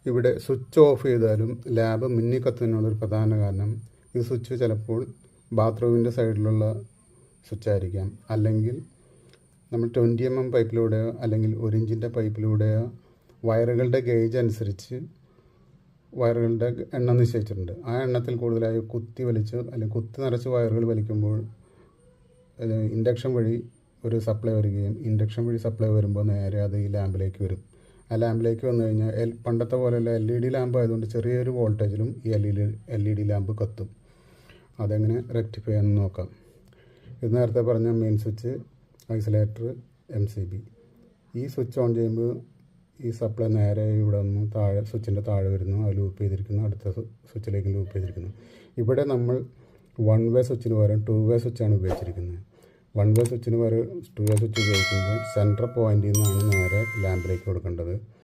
ഇവിടെ switch off ചെയ്താലും lamp മിന്നി കത്തുന്നതിനുള്ളൊരു പ്രധാന കാരണം ഈ സ്വിച്ച് ചിലപ്പോൾ ബാത്റൂമിൻ്റെ സൈഡിലുള്ള സ്വിച്ച് ആയിരിക്കാം, അല്ലെങ്കിൽ നമ്മൾ 20 mm പൈപ്പിലൂടെയോ അല്ലെങ്കിൽ 1 ഇഞ്ചിൻ്റെ പൈപ്പിലൂടെയോ വയറുകളുടെ ഗേജ് അനുസരിച്ച് വയറുകളുടെ എണ്ണം നിശ്ചയിച്ചിട്ടുണ്ട്. ആ എണ്ണത്തിൽ കൂടുതലായി കുത്തി വലിച്ച് അല്ലെങ്കിൽ കുത്തി നിറച്ച് വയറുകൾ വലിക്കുമ്പോൾ ഇൻഡക്ഷൻ വഴി ഒരു സപ്ലൈ വരികയും ഇൻഡക്ഷൻ വഴി സപ്ലൈ വരുമ്പോൾ നേരെ അത് ഈ ലാമ്പിലേക്ക് വരും. ആ ലാമ്പിലേക്ക് വന്നു കഴിഞ്ഞാൽ പണ്ടത്തെ പോലെയുള്ള LED ലാമ്പ് ആയതുകൊണ്ട് ചെറിയൊരു വോൾട്ടേജിലും ഈ LED ലാമ്പ് കത്തും. അതെങ്ങനെ റെക്ടിഫൈ ചെയ്യാമെന്ന് നോക്കാം. ഇത് നേരത്തെ പറഞ്ഞ മെയിൻ സ്വിച്ച്, ഐസൊലേറ്റർ, MCB. ഈ സ്വിച്ച് ഓൺ ചെയ്യുമ്പോൾ ഈ സപ്ലൈ നേരെ ഇവിടെ നിന്ന് താഴെ സ്വിച്ചിൻ്റെ താഴെ വരുന്നു, അത് ലൂപ്പ് ചെയ്തിരിക്കുന്നു, അടുത്ത സ്വിച്ചിലേക്ക് ലൂപ്പ് ചെയ്തിരിക്കുന്നു. ഇവിടെ നമ്മൾ 1 വേ സ്വിച്ചിന് പകരം 2 വേ സ്വിച്ചാണ് ഉപയോഗിച്ചിരിക്കുന്നത്. 1 വേ സ്വിച്ചിന് പകരം 2 വേ സ്വിച്ച് ഉപയോഗിക്കുമ്പോൾ സെൻട്രൽ പോയിന്റിൽ നിന്നാണ് നേരെ ലാമ്പിലേക്ക് കൊടുക്കേണ്ടത്.